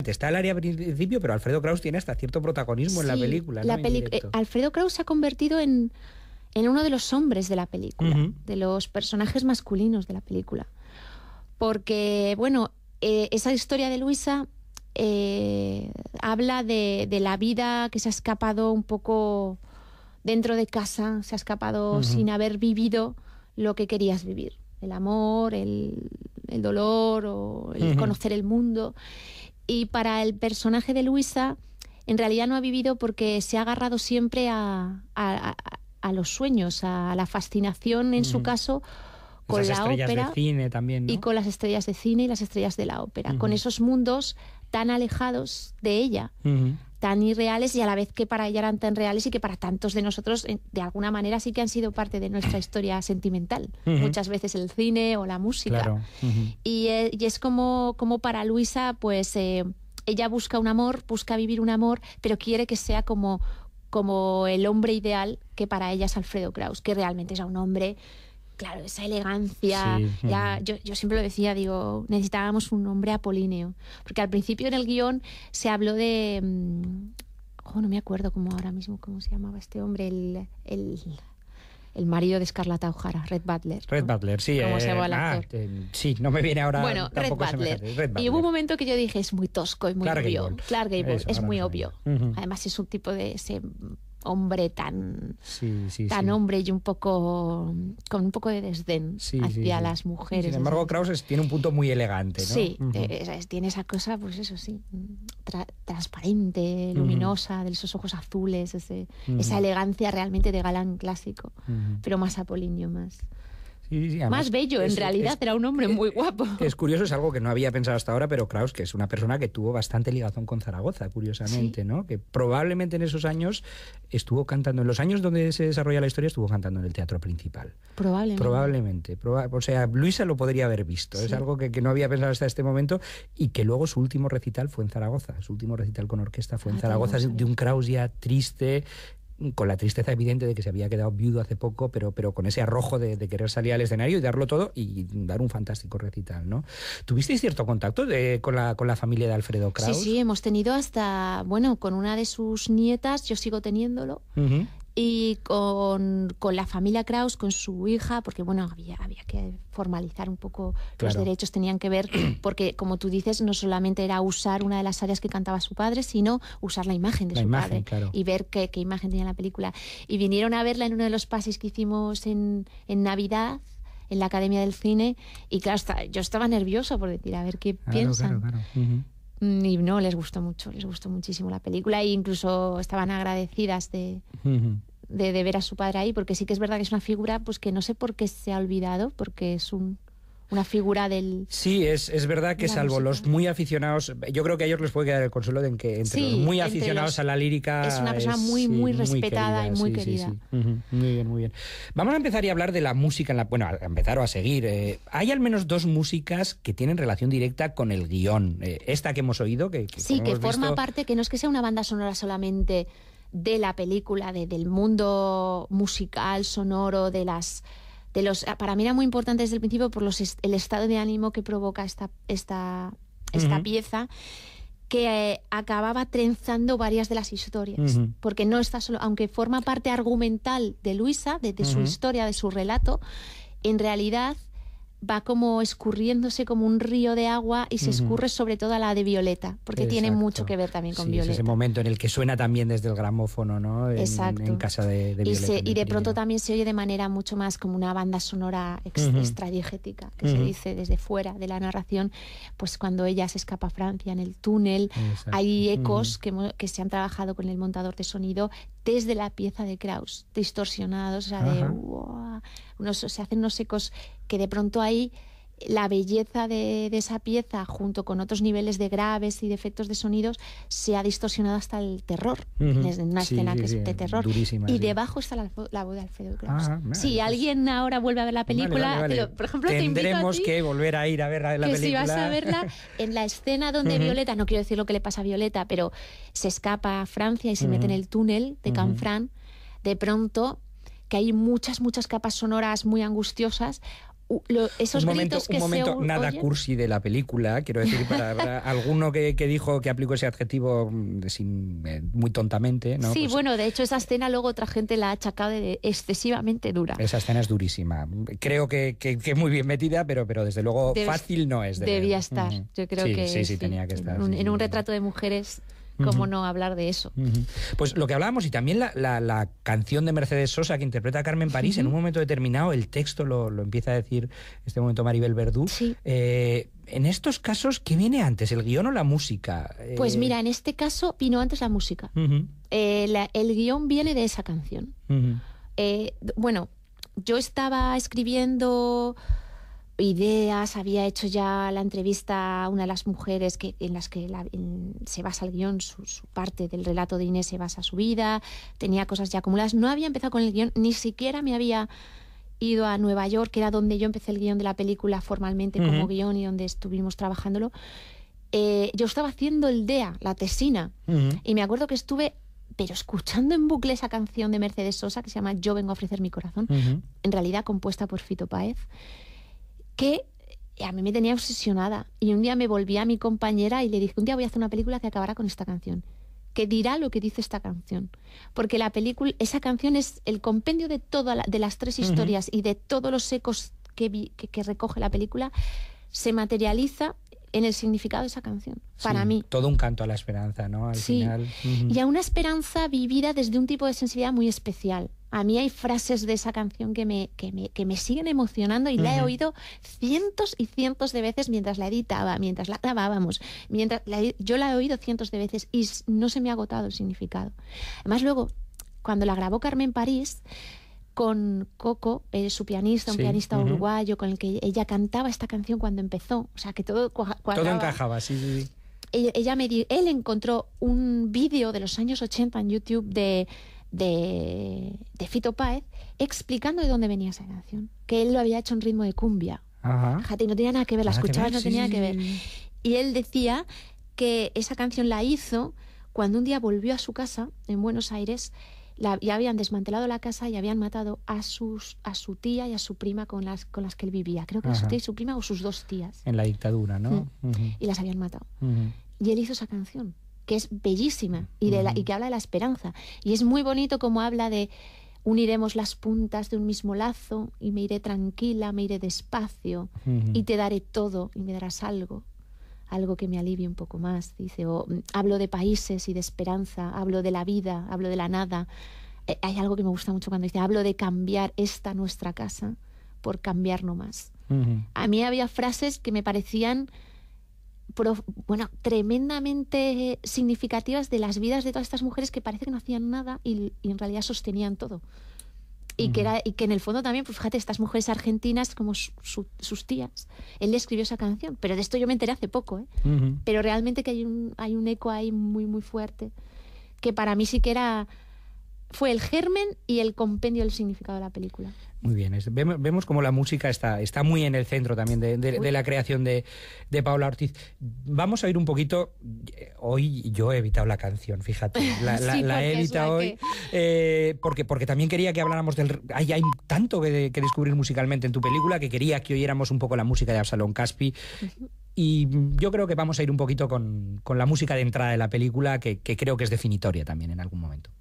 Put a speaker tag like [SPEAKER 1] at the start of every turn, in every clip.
[SPEAKER 1] efectivamente, está el área al principio, pero Alfredo Kraus tiene hasta cierto protagonismo en la película, ¿no?
[SPEAKER 2] Alfredo Kraus se ha convertido en uno de los hombres de la película, de los personajes masculinos de la película. Porque, bueno, esa historia de Luisa habla de la vida que se ha escapado un poco dentro de casa, se ha escapado sin haber vivido lo que querías vivir. El amor, el dolor o el conocer el mundo. Y para el personaje de Luisa, en realidad no ha vivido porque se ha agarrado siempre a los sueños, a la fascinación, en su caso, con la ópera.
[SPEAKER 1] Estrellas de cine también, ¿no?
[SPEAKER 2] Y con las estrellas de cine y las estrellas de la ópera. Con esos mundos tan alejados de ella, tan irreales, y a la vez que para ella eran tan reales y que para tantos de nosotros, de alguna manera, sí que han sido parte de nuestra historia sentimental. Muchas veces el cine o la música.
[SPEAKER 1] Claro.
[SPEAKER 2] Y es como para Luisa, pues ella busca un amor, busca vivir un amor, pero quiere que sea como el hombre ideal, que para ella es Alfredo Kraus, que realmente es un hombre... Claro, esa elegancia,
[SPEAKER 1] sí,
[SPEAKER 2] yo siempre lo decía, digo, necesitábamos un hombre apolíneo, porque al principio en el guión se habló de, no me acuerdo ahora mismo cómo se llamaba este hombre, el marido de Scarlett O'Hara, Red Butler.
[SPEAKER 1] Red Butler, sí.
[SPEAKER 2] ¿Cómo se llama el actor?
[SPEAKER 1] Sí, no me viene ahora.
[SPEAKER 2] Bueno, Red Butler. Y hubo un momento que yo dije, es muy tosco y muy obvio. Clark Gable, es muy obvio. Además es un tipo de ese hombre tan hombre y con un poco de desdén hacia las mujeres.
[SPEAKER 1] Sin embargo, Kraus tiene un punto muy elegante, ¿no?
[SPEAKER 2] Sí, tiene esa cosa, pues eso sí, transparente, luminosa, de esos ojos azules, esa elegancia realmente de galán clásico, pero más apolíneo, más... más bello, en realidad, era un hombre muy guapo.
[SPEAKER 1] Es curioso, es algo que no había pensado hasta ahora, pero Kraus, que es una persona que tuvo bastante ligazón con Zaragoza, curiosamente, ¿no? Que probablemente en esos años estuvo cantando, en los años donde se desarrolla la historia, estuvo cantando en el Teatro Principal. Probablemente. O sea, Luisa lo podría haber visto. Sí. Es algo que no había pensado hasta este momento, y que luego su último recital fue en Zaragoza. Su último recital con orquesta fue en Zaragoza, de un Kraus ya triste, con la tristeza evidente de que se había quedado viudo hace poco, pero con ese arrojo de querer salir al escenario y darlo todo y dar un fantástico recital, ¿no? ¿Tuvisteis cierto contacto con la familia de Alfredo Kraus?
[SPEAKER 2] Sí, hemos tenido hasta, con una de sus nietas, yo sigo teniéndolo, y con la familia Kraus, con su hija, porque había que formalizar un poco los derechos, tenían que ver, porque como tú dices, no solamente era usar una de las áreas que cantaba su padre, sino usar la imagen de su padre, y ver qué imagen tenía la película. Y vinieron a verla en uno de los pases que hicimos en Navidad, en la Academia del Cine, y claro, yo estaba nerviosa por decir, a ver qué piensan.
[SPEAKER 1] Claro.
[SPEAKER 2] Y no, les gustó muchísimo la película, e incluso estaban agradecidas de ver a su padre ahí, porque sí que es verdad que es una figura pues que no sé por qué se ha olvidado, porque es una figura del...
[SPEAKER 1] Sí, es verdad que salvo los muy aficionados, yo creo que a ellos les puede quedar el consuelo de que entre los muy aficionados a la lírica...
[SPEAKER 2] Es una persona muy respetada y muy querida.
[SPEAKER 1] Muy bien. Vamos a empezar y hablar de la música, a empezar o a seguir. Hay al menos dos músicas que tienen relación directa con el guión. Esta que hemos oído, que
[SPEAKER 2] forma parte, que no es que sea una banda sonora solamente de la película, del mundo musical, sonoro, para mí era muy importante desde el principio por el estado de ánimo que provoca esta pieza, que acababa trenzando varias de las historias, porque no está solo, aunque forma parte argumental de Luisa, de su historia, de su relato, en realidad va como escurriéndose como un río de agua y se escurre sobre todo a la de Violeta, porque tiene mucho que ver también con Violeta.
[SPEAKER 1] Es ese momento en el que suena también desde el gramófono, ¿no? En casa de Violeta.
[SPEAKER 2] Y de pronto también se oye de manera mucho más como una banda sonora extradiegética, que se dice desde fuera de la narración, pues cuando ella se escapa a Francia en el túnel. Hay ecos que se han trabajado con el montador de sonido desde la pieza de Kraus, distorsionados, o sea, se hacen unos ecos que de pronto ahí la belleza de esa pieza, junto con otros niveles de graves y de efectos de sonidos, se ha distorsionado hasta el terror, desde una escena que es de terror.
[SPEAKER 1] Durísima,
[SPEAKER 2] y debajo está la voz de Alfredo Kraus. Si alguien ahora vuelve a ver la película,
[SPEAKER 1] vale.
[SPEAKER 2] por ejemplo,
[SPEAKER 1] tendremos
[SPEAKER 2] te invito a ti,
[SPEAKER 1] que volver a ir a ver la película.
[SPEAKER 2] Que si vas a verla, en la escena donde Violeta, no quiero decir lo que le pasa a Violeta, pero se escapa a Francia y se mete en el túnel de Canfranc, de pronto, que hay muchas capas sonoras muy angustiosas, esos gritos que
[SPEAKER 1] un momento
[SPEAKER 2] se
[SPEAKER 1] nada
[SPEAKER 2] oyen.
[SPEAKER 1] cursi de la película, quiero decir, para alguno que dijo que aplicó ese adjetivo muy tontamente, ¿no?
[SPEAKER 2] Sí,
[SPEAKER 1] Pues
[SPEAKER 2] bueno, de hecho esa escena luego otra gente la ha achacado de excesivamente dura.
[SPEAKER 1] esa escena es durísima. Creo que muy bien metida, pero desde luego fácil no es.
[SPEAKER 2] Debía estar. Yo creo
[SPEAKER 1] sí,
[SPEAKER 2] que
[SPEAKER 1] sí, tenía que estar.
[SPEAKER 2] En un retrato de mujeres, ¿cómo no hablar de eso?
[SPEAKER 1] Pues lo que hablábamos, y también la canción de Mercedes Sosa que interpreta a Carmen París, en un momento determinado el texto lo empieza a decir este momento Maribel Verdú.
[SPEAKER 2] Sí.
[SPEAKER 1] En estos casos, ¿qué viene antes, el guión o la música?
[SPEAKER 2] Pues mira, en este caso vino antes la música. El guión viene de esa canción. Bueno, yo estaba escribiendo ideas, había hecho ya la entrevista a una de las mujeres en las que se basa el guión, su parte del relato de Inés se basa su vida, tenía cosas ya acumuladas, no había empezado con el guión, ni siquiera me había ido a Nueva York, que era donde yo empecé el guión de la película formalmente como guión y donde estuvimos trabajándolo. Yo estaba haciendo el DEA, la tesina, y me acuerdo que estuve pero escuchando en bucle esa canción de Mercedes Sosa que se llama Yo vengo a ofrecer mi corazón, en realidad compuesta por Fito Páez, que a mí me tenía obsesionada. Y un día me volví a mi compañera y le dije, un día voy a hacer una película que acabará con esta canción, que dirá lo que dice esta canción. Porque la película, esa canción es el compendio de de las tres historias y de todos los ecos que recoge la película, se materializa en el significado de esa canción, para mí.
[SPEAKER 1] Todo un canto a la esperanza, ¿no? Al final.
[SPEAKER 2] Y a una esperanza vivida desde un tipo de sensibilidad muy especial. A mí hay frases de esa canción que me siguen emocionando y la he oído cientos y cientos de veces mientras la editaba, mientras la grabábamos. Yo la he oído cientos de veces y no se me ha agotado el significado. Además, luego, cuando la grabó Carmen París, con Coco, su pianista, un pianista uruguayo, con el que ella cantaba esta canción cuando empezó. O sea, que todo cuadraba.
[SPEAKER 1] Todo encajaba, sí.
[SPEAKER 2] Él encontró un vídeo de los años 80 en YouTube de Fito Páez explicando de dónde venía esa canción. Que él lo había hecho en ritmo de cumbia. Fíjate, no tenía nada que ver, la escuchaba y no tenía nada que ver. Y él decía que esa canción la hizo cuando un día volvió a su casa en Buenos Aires. Ya habían desmantelado la casa y habían matado a su tía y a su prima con las que él vivía. Creo que era su tía y su prima o sus dos tías.
[SPEAKER 1] En la dictadura, ¿no?
[SPEAKER 2] Y las habían matado. Y él hizo esa canción, que es bellísima y que habla de la esperanza. Y es muy bonito como habla de uniremos las puntas de un mismo lazo y me iré tranquila, me iré despacio y te daré todo y me darás algo que me alivie un poco más, dice. O hablo de países y de esperanza, hablo de la vida, hablo de la nada. Hay algo que me gusta mucho cuando dice, hablo de cambiar esta nuestra casa por cambiar no más. A mí había frases que me parecían tremendamente significativas de las vidas de todas estas mujeres que parece que no hacían nada y en realidad sostenían todo. Y que en el fondo también, pues fíjate, estas mujeres argentinas como sus tías, él le escribió esa canción, pero de esto yo me enteré hace poco, pero realmente que hay un eco ahí muy muy fuerte, que para mí sí que fue el germen y el compendio del significado de la película.
[SPEAKER 1] Muy bien, vemos como la música está muy en el centro también de la creación de Paula Ortiz. Vamos a ir un poquito. Hoy yo he evitado la canción, fíjate. La he evitado hoy porque también quería que habláramos del... Hay tanto que descubrir musicalmente en tu película que quería que oyéramos un poco la música de Absalón Caspi. Y yo creo que vamos a ir un poquito con la música de entrada de la película, que creo que es definitoria también en algún momento.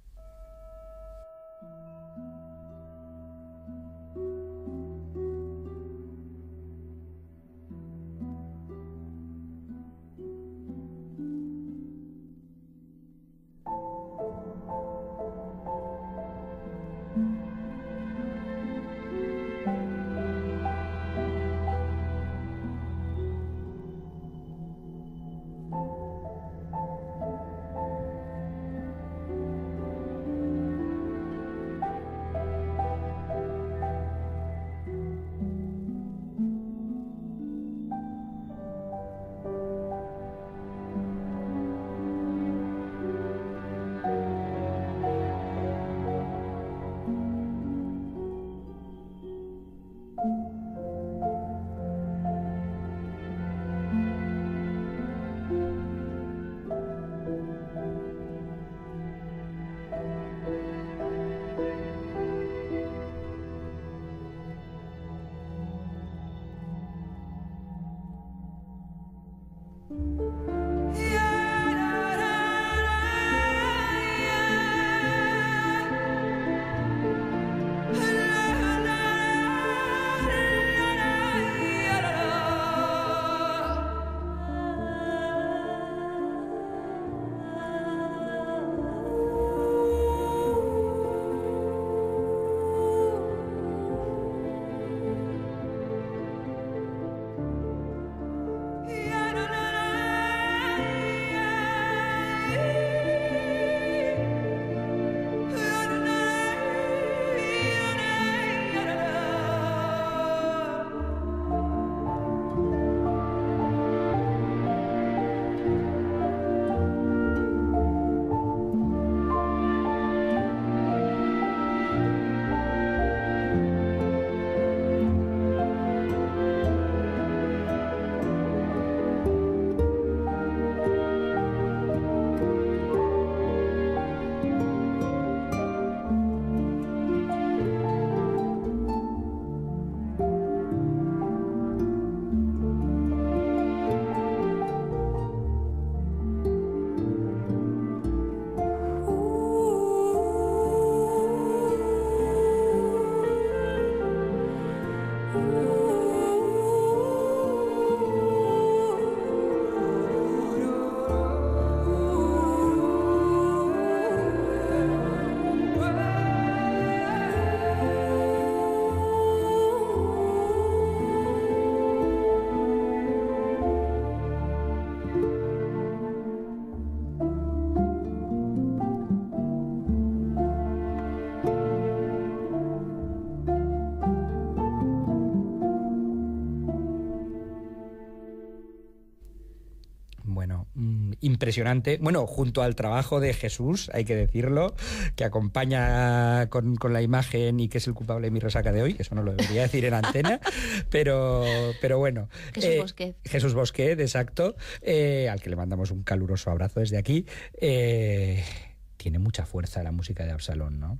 [SPEAKER 1] impresionante. Bueno, junto al trabajo de Jesús, hay que decirlo, que acompaña con la imagen y que es el culpable de mi resaca de hoy. Eso no lo debería decir en antena, pero bueno.
[SPEAKER 2] Jesús Bosquet.
[SPEAKER 1] Jesús Bosquet, exacto, al que le mandamos un caluroso abrazo desde aquí. Tiene mucha fuerza la música de Absalón, ¿no?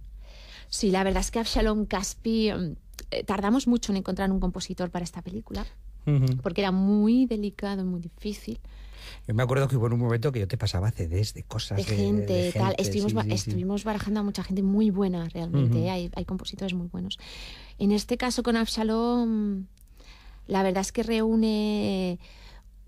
[SPEAKER 2] Sí, la verdad es que Avshalom Caspi, tardamos mucho en encontrar un compositor para esta película, porque era muy delicado, muy difícil.
[SPEAKER 1] Yo me acuerdo que hubo un momento que yo te pasaba CDs de cosas
[SPEAKER 2] de gente, tal. Estuvimos
[SPEAKER 1] sí.
[SPEAKER 2] barajando a mucha gente muy buena, realmente. Hay compositores muy buenos. En este caso, con Avshalom, la verdad es que reúne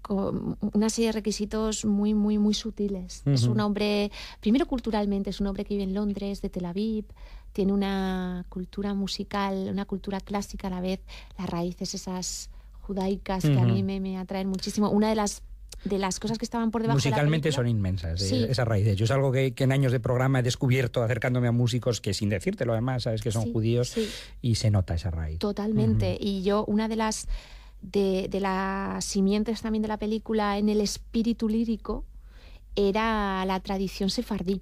[SPEAKER 2] con una serie de requisitos muy, muy, muy sutiles. Es un hombre, primero culturalmente, es un hombre que vive en Londres, de Tel Aviv, tiene una cultura musical, una cultura clásica a la vez, las raíces esas judaicas que a mí me atraen muchísimo. Una de las cosas que estaban por debajo
[SPEAKER 1] musicalmente
[SPEAKER 2] de la película,
[SPEAKER 1] son inmensas,
[SPEAKER 2] sí.
[SPEAKER 1] Esas raíces. Yo es algo que en años de programa he descubierto acercándome a músicos que, sin decírtelo además, sabes que son judíos,
[SPEAKER 2] sí.
[SPEAKER 1] Y se nota esa raíz.
[SPEAKER 2] Totalmente. Y yo, una de las simientes también de la película en el espíritu lírico era la tradición sefardí.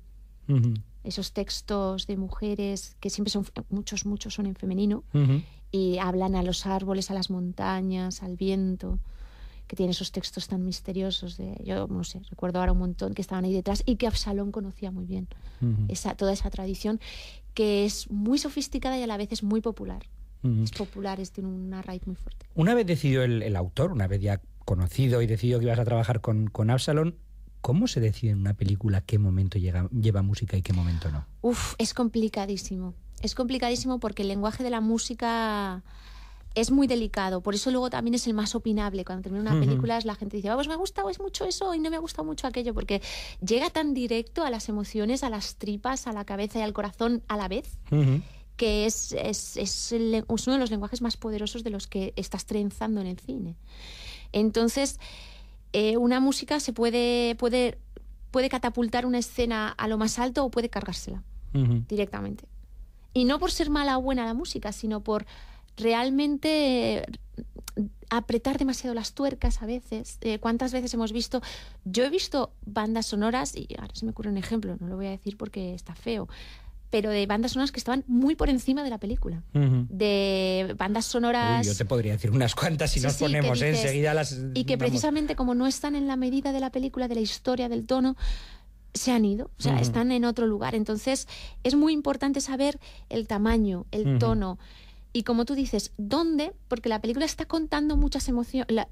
[SPEAKER 2] Esos textos de mujeres que siempre son, muchos son en femenino, y hablan a los árboles, a las montañas, al viento, que tiene esos textos tan misteriosos. Yo no sé, recuerdo ahora un montón que estaban ahí detrás y que Absalón conocía muy bien. Toda esa tradición que es muy sofisticada y a la vez es muy popular. Es popular, tiene una raíz muy fuerte.
[SPEAKER 1] Una vez decidió el autor, una vez ya conocido y decidió que ibas a trabajar con Absalón, ¿cómo se decide en una película qué momento lleva música y qué momento no?
[SPEAKER 2] Es complicadísimo. Es complicadísimo porque el lenguaje de la música es muy delicado. Por eso luego también es el más opinable. Cuando termina una película, la gente dice, pues me ha gustado mucho eso y no me ha gustado mucho aquello, porque llega tan directo a las emociones, a las tripas, a la cabeza y al corazón a la vez, que es uno de los lenguajes más poderosos de los que estás trenzando en el cine. Entonces, una música se puede catapultar una escena a lo más alto o puede cargársela directamente. Y no por ser mala o buena la música, sino por realmente apretar demasiado las tuercas a veces. ¿Cuántas veces hemos visto? Yo he visto bandas sonoras, y ahora se me ocurre un ejemplo, no lo voy a decir porque está feo, pero de bandas sonoras que estaban muy por encima de la película. De bandas sonoras...
[SPEAKER 1] Yo te podría decir unas cuantas si nos ponemos, dices, enseguida las...
[SPEAKER 2] Y que precisamente como no están en la medida de la película, de la historia, del tono, se han ido, o sea, están en otro lugar. Entonces es muy importante saber el tamaño, el tono, y como tú dices, ¿dónde? Porque la película está contando muchas emociones,